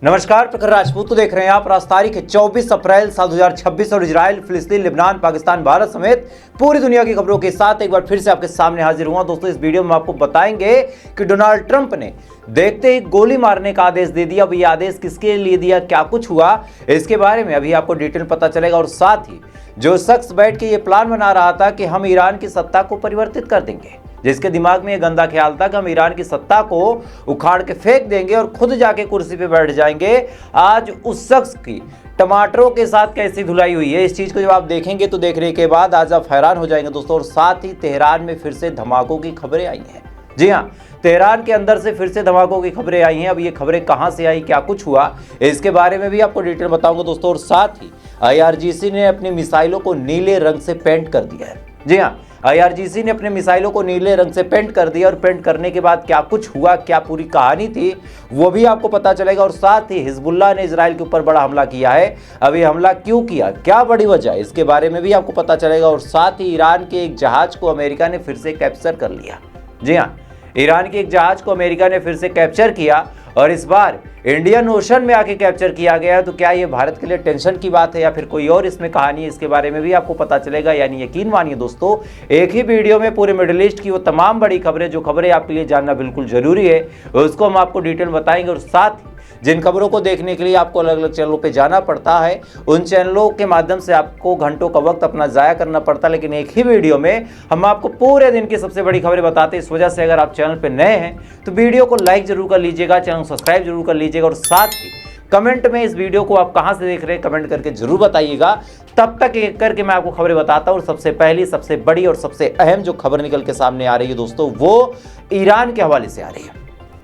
नमस्कार, प्रखर राजपूत को देख रहे हैं आप। आज तारीख है 24 अप्रैल साल 2026 और इजराइल, फिलिस्तीन, लेबनान, पाकिस्तान, भारत समेत पूरी दुनिया की खबरों के साथ एक बार फिर से आपके सामने हाजिर हुआ। दोस्तों, इस वीडियो में आपको बताएंगे कि डोनाल्ड ट्रंप ने देखते ही गोली मारने का आदेश दे दिया। अब ये आदेश किसके लिए दिया, क्या कुछ हुआ, इसके बारे में अभी आपको डिटेल पता चलेगा। और साथ ही जो शख्स बैठ के ये प्लान बना रहा था कि हम ईरान की सत्ता को परिवर्तित कर देंगे, जिसके दिमाग में ये गंदा ख्याल था कि हम ईरान की सत्ता को उखाड़ के फेंक देंगे और खुद जाके कुर्सी पे बैठ जाएंगे, आज उस शख्स की टमाटरों के साथ कैसी धुलाई हुई है, इस चीज को जब आप देखेंगे तो देखने के बाद आज आप हैरान हो जाएंगे दोस्तों। और साथ ही तेहरान में फिर से धमाकों की खबरें आई हैं। जी हाँ, तेहरान के अंदर से फिर से धमाकों की खबरें आई हैं। अब ये खबरें कहां से आई, क्या कुछ हुआ, इसके बारे में भी आपको डिटेल बताऊंगा दोस्तों। और साथ ही IRGC ने अपनी मिसाइलों को नीले रंग से पेंट कर दिया है। जी हाँ, IRGC ने अपने मिसाइलों को नीले रंग से पेंट कर दिया और पेंट करने के बाद क्या कुछ हुआ, क्या पूरी कहानी थी, वो भी आपको पता चलेगा। और साथ ही हिजबुल्लाह ने इजराइल के ऊपर बड़ा हमला किया है। अब ये हमला क्यों किया, क्या बड़ी वजह, इसके बारे में भी आपको पता चलेगा। और साथ ही ईरान के एक जहाज को अमेरिका ने फिर से कैप्चर कर लिया। जी हाँ, ईरान के एक जहाज को अमेरिका ने फिर से कैप्चर किया और इस बार इंडियन ओशन में आके कैप्चर किया गया। तो क्या ये भारत के लिए टेंशन की बात है या फिर कोई और इसमें कहानी है, इसके बारे में भी आपको पता चलेगा। यानी यकीन मानिए दोस्तों, एक ही वीडियो में पूरे मिडिल ईस्ट की वो तमाम बड़ी खबरें, जो खबरें आपके लिए जानना बिल्कुल जरूरी है, उसको हम आपको डिटेल बताएंगे। और साथ ही जिन खबरों को देखने के लिए आपको अलग अलग चैनलों पे जाना पड़ता है, उन चैनलों के माध्यम से आपको घंटों का वक्त अपना जाया करना पड़ता है, लेकिन एक ही वीडियो में हम आपको पूरे दिन की सबसे बड़ी खबरें बताते हैं। इस वजह से अगर आप चैनल पे नए हैं तो वीडियो को लाइक जरूर कर लीजिएगा, चैनल को सब्सक्राइब जरूर कर लीजिएगा। और साथ ही कमेंट में इस वीडियो को आप कहां से देख रहे हैं कमेंट करके जरूर बताइएगा। तब तक एक करके मैं आपको खबरें बताता हूं। और सबसे पहली, सबसे बड़ी और सबसे अहम जो खबर निकल के सामने आ रही है दोस्तों, वो ईरान के हवाले से आ रही है।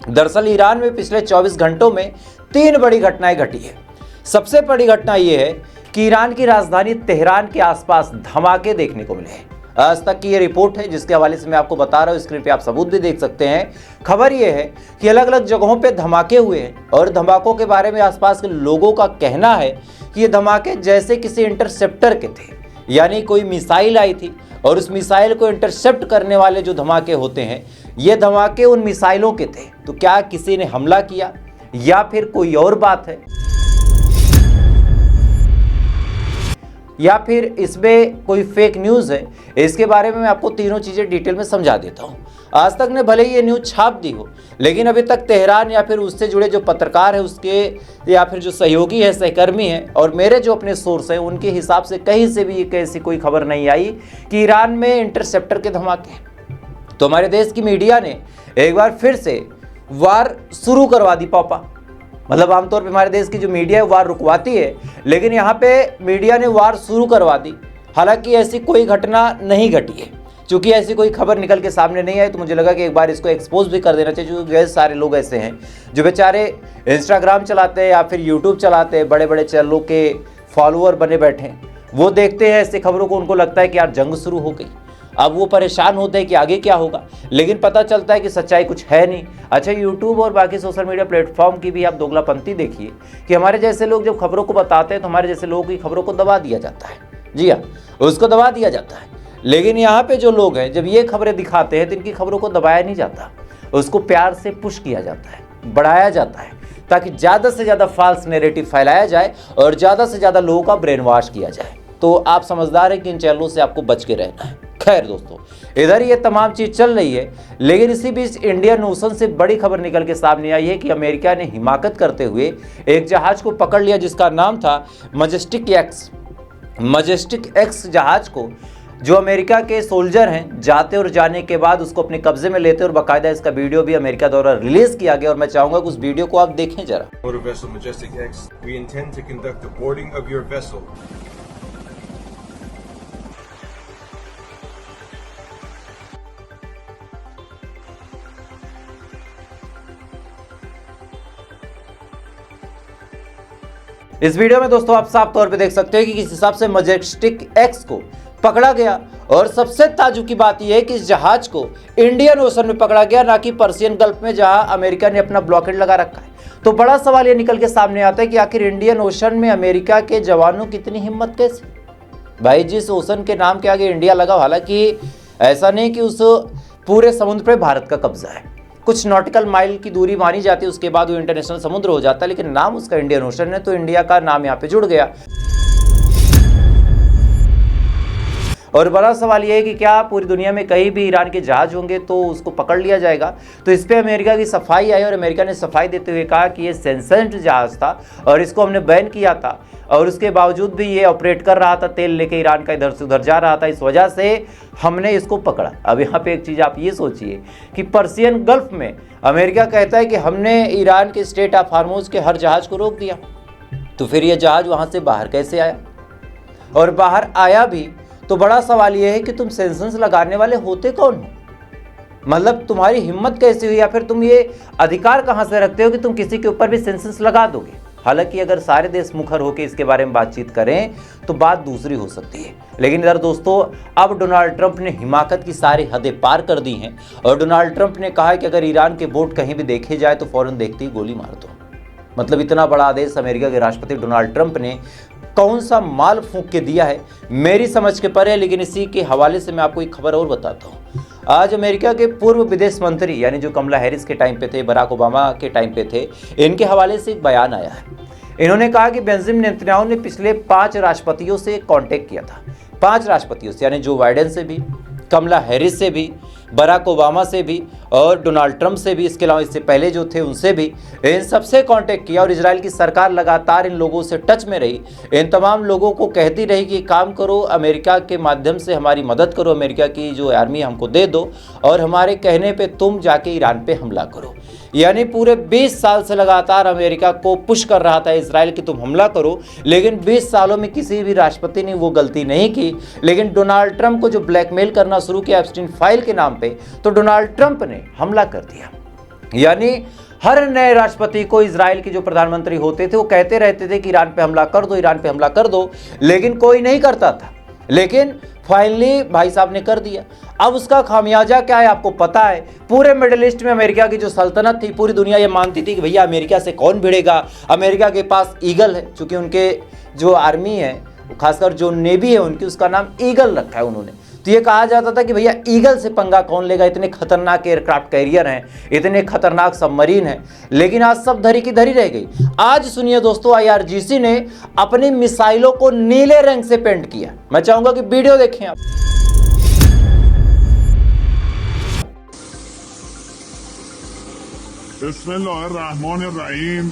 दरअसल ईरान में पिछले 24 घंटों में 3 बड़ी घटनाएं घटी है। सबसे बड़ी घटना यह है कि ईरान की राजधानी तेहरान के आसपास धमाके देखने को मिले हैं। आज तक की ये रिपोर्ट है, जिसके हवाले से मैं आपको बता रहा हूँ। स्क्रीन पे आप सबूत भी देख सकते हैं। खबर ये है कि अलग अलग जगहों पे धमाके हुए हैं और धमाकों के बारे में आसपास के लोगों का कहना है कि ये धमाके जैसे किसी इंटरसेप्टर के थे, यानी कोई मिसाइल आई थी और उस मिसाइल को इंटरसेप्ट करने वाले जो धमाके होते हैं, ये धमाके उन मिसाइलों के थे। तो क्या किसी ने हमला किया या फिर कोई और बात है, या फिर इसमें कोई फेक न्यूज़ है, इसके बारे में मैं आपको तीनों चीज़ें डिटेल में समझा देता हूं। आज तक ने भले ही ये न्यूज़ छाप दी हो, लेकिन अभी तक तेहरान या फिर उससे जुड़े जो पत्रकार है उसके, या फिर जो सहयोगी है, सहकर्मी हैं, और मेरे जो अपने सोर्स हैं, उनके हिसाब से कहीं से भी ऐसी कोई खबर नहीं आई कि ईरान में इंटरसेप्टर के धमाके। तो हमारे देश की मीडिया ने एक बार फिर से वार शुरू करवा दी पापा। मतलब आमतौर पे हमारे देश की जो मीडिया है वार रुकवाती है, लेकिन यहाँ पे मीडिया ने वार शुरू करवा दी। हालांकि ऐसी कोई घटना नहीं घटी है। चूंकि ऐसी कोई खबर निकल के सामने नहीं आई, तो मुझे लगा कि एक बार इसको एक्सपोज भी कर देना चाहिए। जो बहुत सारे लोग ऐसे हैं जो बेचारे इंस्टाग्राम चलाते हैं या फिर यूट्यूब चलाते हैं, बड़े बड़े चैनलों के फॉलोअर बने बैठे हैं, वो देखते हैं ऐसी खबरों को, उनको लगता है कि यार जंग शुरू हो गई। अब वो परेशान होते हैं कि आगे क्या होगा, लेकिन पता चलता है कि सच्चाई कुछ है नहीं। अच्छा, यूट्यूब और बाकी सोशल मीडिया प्लेटफॉर्म की भी आप दोगलापंती देखिए कि हमारे जैसे लोग जब खबरों को बताते हैं तो हमारे जैसे लोगों की खबरों को दबा दिया जाता है। जी हाँ, उसको दबा दिया जाता है। लेकिन यहाँ पे जो लोग हैं, जब ये खबरें दिखाते हैं तो इनकी खबरों को दबाया नहीं जाता, उसको प्यार से पुश किया जाता है, बढ़ाया जाता है, ताकि ज़्यादा से ज़्यादा फॉल्स नैरेटिव फैलाया जाए और ज़्यादा से ज़्यादा लोगों का ब्रेन वॉश किया जाए। तो आप समझदार हैं कि इन चैनलों से आपको बच के रहना है। खैर दोस्तों, इधर ये तमाम चीज़ चल रही है, लेकिन इसी बीच इंडियन ओशन से बड़ी खबर निकल के सामने आई है कि अमेरिका ने हिमाकत करते हुए एक जहाज को पकड़ लिया, जिसका नाम था मैजेस्टिक एक्स जहाज को, जो अमेरिका के सोल्जर हैं, जाते और जाने के बाद उसको अपने कब्जे में लेते, और बाकायदा इसका वीडियो भी अमेरिका द्वारा रिलीज किया गया। और मैं चाहूंगा कि उस वीडियो को आप देखें जरा। इस वीडियो में दोस्तों आप साफ तौर पे देख सकते हैं कि किस हिसाब से मैजेस्टिक एक्स को पकड़ा गया। और सबसे ताज्जुब की बात यह है कि इस जहाज को इंडियन ओशन में पकड़ा गया, ना कि पर्सियन गल्फ में, जहां अमेरिका ने अपना ब्लॉकेड लगा रखा है। तो बड़ा सवाल ये निकल के सामने आता है कि आखिर इंडियन ओशन में अमेरिका के जवानों की इतनी हिम्मत कैसे? भाई, जिस ओशन के नाम के आगे इंडिया लगा, हालांकि ऐसा नहीं कि उस पूरे समुद्र पे भारत का कब्जा है, कुछ नॉटिकल माइल की दूरी मानी जाती है, उसके बाद वो इंटरनेशनल समुद्र हो जाता है, लेकिन नाम उसका इंडियन ओशन है, तो इंडिया का नाम यहाँ पे जुड़ गया। और बड़ा सवाल यह है कि क्या पूरी दुनिया में कहीं भी ईरान के जहाज होंगे तो उसको पकड़ लिया जाएगा। तो इस पर अमेरिका की सफाई आई और अमेरिका ने सफाई देते हुए कहा कि ये सेंसेंट जहाज था और इसको हमने बैन किया था, और उसके बावजूद भी ये ऑपरेट कर रहा था, तेल लेके ईरान का इधर से उधर जा रहा था, इस वजह से हमने इसको पकड़ा। अब यहाँ पे एक चीज़ आप ये सोचिए कि पर्सियन गल्फ में अमेरिका कहता है कि हमने ईरान के स्ट्रेट ऑफ हार्मोज के हर जहाज को रोक दिया, तो फिर ये जहाज वहाँ से बाहर कैसे आया, और बाहर आया भी तो बड़ा सवाल ये है कि तुम सेंसन्स लगाने वाले होते कौन हो, मतलब तुम्हारी हिम्मत कैसी हुई, या फिर तुम ये अधिकार कहाँ से रखते हो कि तुम किसी के ऊपर भी सेंसन्स लगा दोगे। हालांकि अगर सारे देश मुखर होकर इसके बारे में बातचीत करें तो बात दूसरी हो सकती है, लेकिन इधर दोस्तों अब डोनाल्ड ट्रंप ने हिमाकत की सारी हदें पार कर दी हैं और डोनाल्ड ट्रंप ने कहा है कि अगर ईरान के बोट कहीं भी देखे जाए तो फौरन देखते ही गोली मार दो। मतलब इतना बड़ा आदेश अमेरिका के राष्ट्रपति डोनाल्ड ट्रंप ने कौन सा माल फूंक के दिया है मेरी समझ के परे। लेकिन इसी के हवाले से मैं आपको एक खबर और बताता हूँ। आज अमेरिका के पूर्व विदेश मंत्री यानी जो कमला हैरिस के टाइम पे थे, बराक ओबामा के टाइम पे थे, इनके हवाले से एक बयान आया है। इन्होंने कहा कि बेंजामिन नेतन्याहू ने पिछले 5 राष्ट्रपतियों से कांटेक्ट किया था, 5 राष्ट्रपतियों से, यानी जो बाइडेन से भी, कमला हैरिस से भी, बराक ओबामा से भी और डोनाल्ड ट्रंप से भी, इसके अलावा इससे पहले जो थे उनसे भी, इन सबसे कांटेक्ट किया। और इजराइल की सरकार लगातार इन लोगों से टच में रही, इन तमाम लोगों को कहती रही कि काम करो, अमेरिका के माध्यम से हमारी मदद करो, अमेरिका की जो आर्मी हमको दे दो और हमारे कहने पे तुम जाके ईरान पे हमला करो। यानी पूरे 20 साल से लगातार अमेरिका को पुश कर रहा था इजराइल कि तुम हमला करो, लेकिन 20 सालों में किसी भी राष्ट्रपति ने वो गलती नहीं की। लेकिन डोनाल्ड ट्रंप को जो ब्लैकमेल करना शुरू किया एप्स्टीन फाइल के नाम पे, तो डोनाल्ड ट्रंप ने हमला कर दिया। यानी हर नए राष्ट्रपति को इजराइल के जो प्रधानमंत्री होते थे वो कहते रहते थे कि ईरान पे हमला कर दो, ईरान पे हमला कर दो, लेकिन कोई नहीं करता था। लेकिन फाइनली भाई साहब ने कर दिया। अब उसका खामियाजा क्या है आपको पता है। पूरे मिडिल ईस्ट में अमेरिका की जो सल्तनत थी, पूरी दुनिया ये मानती थी कि भैया अमेरिका से कौन भिड़ेगा, अमेरिका के पास ईगल है, क्योंकि उनके जो आर्मी है, खासकर जो नेवी है उनकी, उसका नाम ईगल रखा है उन्होंने। तो ये कहा जाता था कि भैया ईगल से पंगा कौन लेगा, इतने खतरनाक एयरक्राफ्ट कैरियर हैं, इतने खतरनाक सबमरीन हैं। लेकिन आज सब धरी की धरी रह गई। आज सुनिए दोस्तों, IRGC ने अपनी मिसाइलों को नीले रंग से पेंट किया। मैं चाहूंगा कि वीडियो देखें आप। बिस्मिल्लाहिर्रहमानिर्रहीम।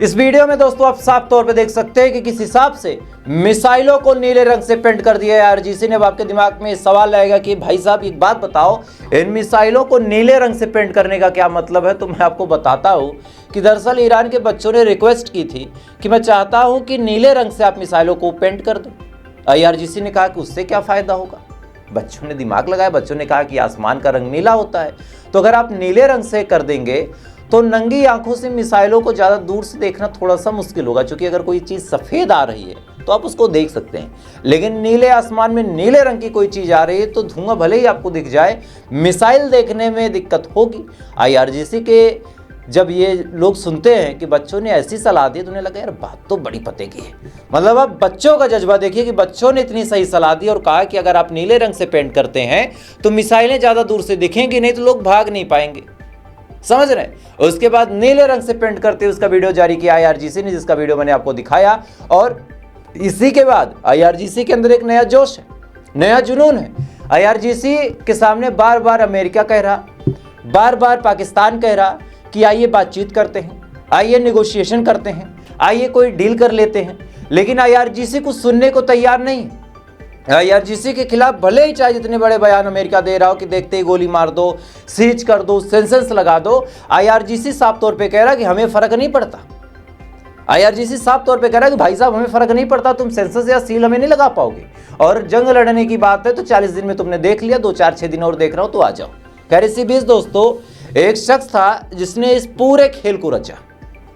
इस वीडियो में दोस्तों आप साफ तौर पे देख सकते हैं कि किस हिसाब से मिसाइलों को नीले रंग से पेंट कर दिया है IRGC ने। अब आपके दिमाग में सवाल आएगा कि भाई साहब एक बात बताओ, इन मिसाइलों को नीले रंग से पेंट करने का क्या मतलब है। तो मैं आपको बताता हूं कि दरअसल ईरान के बच्चों ने रिक्वेस्ट की थी कि मैं चाहता हूं कि नीले रंग से आप मिसाइलों को पेंट कर दो। IRGC ने कहा कि उससे क्या फायदा होगा। बच्चों ने दिमाग लगाया, बच्चों ने कहा कि आसमान का रंग नीला होता है, तो अगर आप नीले रंग से कर देंगे तो नंगी आंखों से मिसाइलों को ज़्यादा दूर से देखना थोड़ा सा मुश्किल होगा, क्योंकि अगर कोई चीज़ सफ़ेद आ रही है तो आप उसको देख सकते हैं, लेकिन नीले आसमान में नीले रंग की कोई चीज़ आ रही है तो धुआं भले ही आपको दिख जाए, मिसाइल देखने में दिक्कत होगी। IRGC के जब ये लोग सुनते हैं कि बच्चों ने ऐसी सलाह दी तो उन्हें लगा यार बात तो बड़ी पते की है। मतलब अब बच्चों का जज्बा देखिए कि बच्चों ने इतनी सही सलाह दी और कहा कि अगर आप नीले रंग से पेंट करते हैं तो मिसाइलें ज़्यादा दूर से दिखेंगी, नहीं तो लोग भाग नहीं पाएंगे। समझ रहे हैं। उसके बाद नीले रंग से पेंट करते उसका वीडियो जारी किया IRGC ने, जिसका वीडियो मैंने आपको दिखाया। और इसी के बाद IRGC के अंदर एक नया जोश है, नया जुनून है। IRGC के सामने बार बार अमेरिका कह रहा, बार बार पाकिस्तान कह रहा कि आइए बातचीत करते हैं, आइए निगोशिएशन करते हैं, आइए कोई डील कर लेते हैं। लेकिन IRGC कुछ सुनने को तैयार नहीं है। IRGC के खिलाफ भले ही चाहे जितने बड़े बयान अमेरिका दे रहा हो कि देखते ही गोली मार दो, सीज कर दो, सेंसस लगा दो, IRGC साफ तौर पे कह रहा कि हमें फर्क नहीं पड़ता। IRGC साफ तौर पे कह रहा है कि भाई साहब हमें फर्क नहीं पड़ता, तुम सेंसस या सील हमें नहीं लगा पाओगे, और जंग लड़ने की बात है तो 40 दिन में तुमने देख लिया, 2 4 6 दिन और देख रहा हो तो आ जाओ। खैर इसी बीच दोस्तों एक शख्स था जिसने इस पूरे खेल को रचा,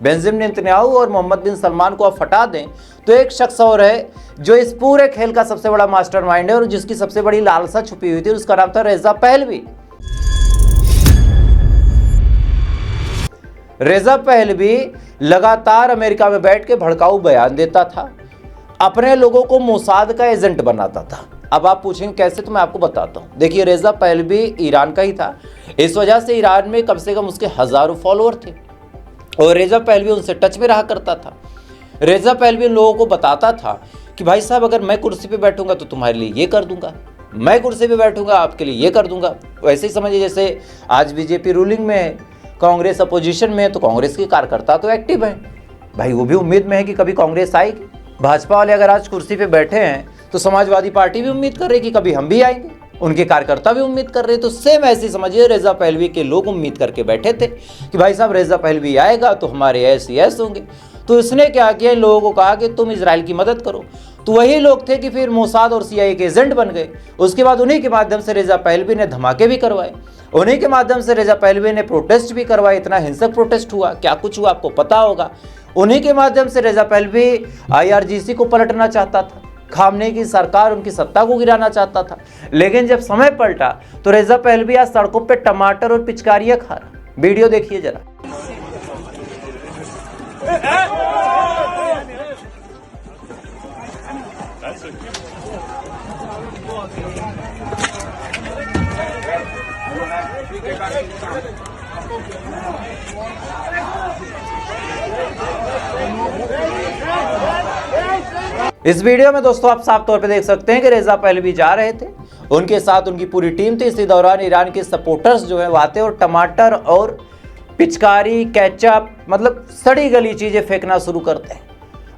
बेंजामिन नेतन्याहू और मोहम्मद बिन सलमान को आप हटा दें तो एक शख्स और है जो इस पूरे खेल का सबसे बड़ा मास्टरमाइंड है और जिसकी सबसे बड़ी लालसा छुपी हुई थी, उसका नाम था रेजा पहलवी। रेजा पहलवी लगातार अमेरिका में बैठ के भड़काऊ बयान देता था, अपने लोगों को मोसाद का एजेंट बनाता था। अब आप पूछेंगे कैसे, तो मैं आपको बताता हूं। देखिए, रेजा पहलवी ईरान का ही था, इस वजह से ईरान में कम से कम उसके हजारों फॉलोअर थे और रेजा पहलवी उनसे टच में रहा करता था। रेजा पहलवी लोगों को बताता था कि भाई साहब, अगर मैं कुर्सी पे बैठूंगा तो तुम्हारे लिए ये कर दूंगा, मैं कुर्सी पे बैठूंगा आपके लिए ये कर दूंगा। वैसे ही समझिए जैसे आज बीजेपी रूलिंग में है, कांग्रेस अपोजिशन में है, तो कांग्रेस के कार्यकर्ता तो एक्टिव है भाई, वो भी उम्मीद में है कि कभी कांग्रेस आएगी। भाजपा वाले अगर आज कुर्सी पे बैठे हैं तो समाजवादी पार्टी भी उम्मीद कर रही है कि कभी हम भी आएंगे, उनके कार्यकर्ता भी उम्मीद कर रहे हैं। तो सेम ऐसे समझिए रेजा पहलवी के लोग उम्मीद करके बैठे थे कि भाई साहब रेजा पहलवी आएगा तो हमारे ऐसे होंगे। तो इसने क्या किया, इन लोगों को कहा कि तुम इजराइल की मदद करो। तो वही लोग थे कि फिर मोसाद और CIA के एजेंट बन गए। उसके बाद उन्हीं के माध्यम से रेजा पहलवी ने धमाके भी करवाए, उन्हीं के माध्यम से रेजा पहलवी ने प्रोटेस्ट भी करवाए। इतना हिंसक प्रोटेस्ट हुआ, क्या कुछ हुआ आपको पता होगा। उन्हीं के माध्यम से रेजा पहलवी IRGC को पलटना चाहता था, खामने की सरकार, उनकी सत्ता को गिराना चाहता था। लेकिन जब समय पलटा तो रेजा पहलवी आज सड़कों पे टमाटर और पिचकारियां खा रहा। वीडियो देखिए जरा। इस वीडियो में दोस्तों आप साफ तौर पे देख सकते हैं कि रेजा पहलवी जा रहे थे, उनके साथ उनकी पूरी टीम थी। इसी दौरान ईरान के सपोर्टर्स जो है वो आते और टमाटर और पिचकारी, केचप, मतलब सड़ी गली चीजें फेंकना शुरू करते हैं।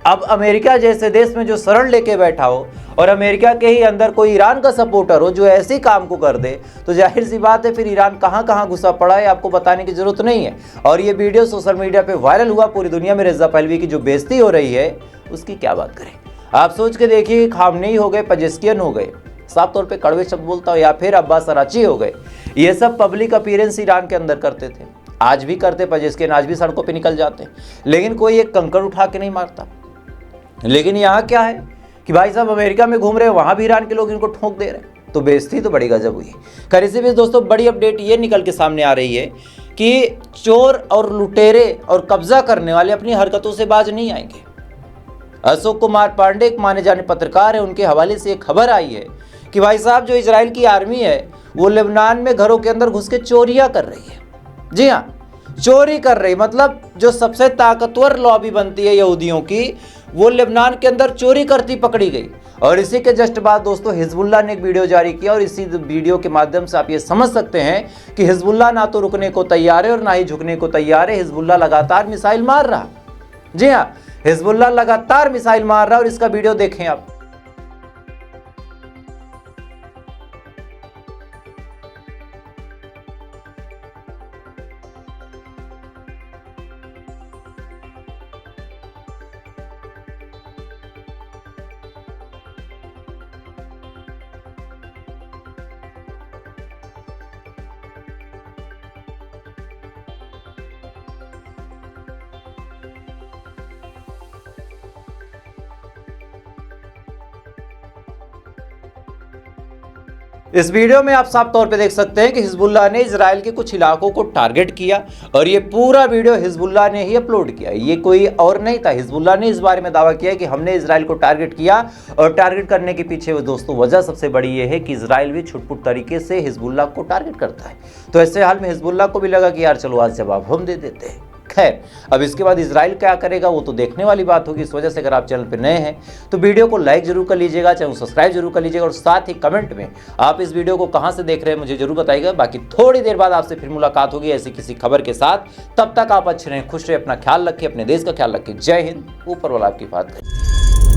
अब अमेरिका जैसे देश में जो शरण लेके बैठा हो और अमेरिका के ही अंदर कोई ईरान का सपोर्टर हो जो ऐसे काम को कर दे, तो जाहिर सी बात है फिर ईरान कहां कहां घुसा पड़ा है आपको बताने की जरूरत नहीं है। और ये वीडियो सोशल मीडिया पे वायरल हुआ, पूरी दुनिया में रेजा पहलवी की जो बेइज्जती हो रही है उसकी क्या बात करें। आप सोच के देखिए, खामनेई हो गए, पेजेस्कियन हो गए, साफ तौर पे कड़वे शब्द बोलता हूँ, या फिर अब्बास अराची हो गए। ये सब पब्लिक अपीयरेंस ईरान के अंदर करते थे, आज भी करते। पेजेस्कियन आज भी सड़कों पे निकल जाते हैं, लेकिन कोई एक कंकड़ उठा के नहीं मारता। लेकिन यहाँ क्या है कि भाई साहब अमेरिका में घूम रहे हैं, वहाँ भी ईरान के लोग इनको ठोक दे रहे हैं। तो बेइज्जती तो बड़ी गजब हुई। खैर, इसी बीच दोस्तों बड़ी अपडेट ये निकल के सामने आ रही है कि चोर और लुटेरे और कब्जा करने वाले अपनी हरकतों से बाज नहीं आएंगे। अशोक कुमार पांडे एक माने जाने पत्रकार है, उनके हवाले से एक खबर आई है कि भाई साहब जो इजराइल की आर्मी है वो लेबनान में घरों के अंदर घुस के चोरियां कर रही है। जी हाँ, चोरी कर रही, मतलब जो सबसे ताकतवर लॉबी बनती है यहूदियों की, वो लेबनान के अंदर चोरी करती पकड़ी गई। और इसी के जस्ट बाद दोस्तों हिजबुल्लाह ने एक वीडियो जारी किया और इसी वीडियो के माध्यम से आप ये समझ सकते हैं कि हिजबुल्लाह ना तो रुकने को तैयार है और ना ही झुकने को तैयार है। हिजबुल्लाह लगातार मिसाइल मार रहा। जी हाँ, हिजबुल्लाह लगातार मिसाइल मार रहा है और इसका वीडियो देखें आप। इस वीडियो में आप साफ तौर पे देख सकते हैं कि हिजबुल्लाह ने इजराइल के कुछ इलाकों को टारगेट किया और ये पूरा वीडियो हिजबुल्लाह ने ही अपलोड किया, ये कोई और नहीं था। हिजबुल्लाह ने इस बारे में दावा किया कि हमने इजराइल को टारगेट किया और टारगेट करने के पीछे वो दोस्तों वजह सबसे बड़ी ये है कि इजराइल भी छुटपुट तरीके से हिजबुल्लाह को टारगेट करता है। तो ऐसे हाल में हिजबुल्लाह को भी लगा कि यार चलो आज जवाब हम दे देते हैं। खैर, अब इसके बाद इजराइल क्या करेगा वो तो देखने वाली बात होगी। इस वजह से अगर आप चैनल पर नए हैं तो वीडियो को लाइक जरूर कर लीजिएगा, चैनल को सब्सक्राइब जरूर कर लीजिएगा और साथ ही कमेंट में आप इस वीडियो को कहां से देख रहे हैं मुझे जरूर बताइएगा। बाकी थोड़ी देर बाद आपसे फिर मुलाकात होगी ऐसी किसी खबर के साथ। तब तक आप अच्छे रहें, खुश रहें, अपना ख्याल रखें, अपने देश का ख्याल रखें। जय हिंद, ऊपर वाला आपकी बात करें।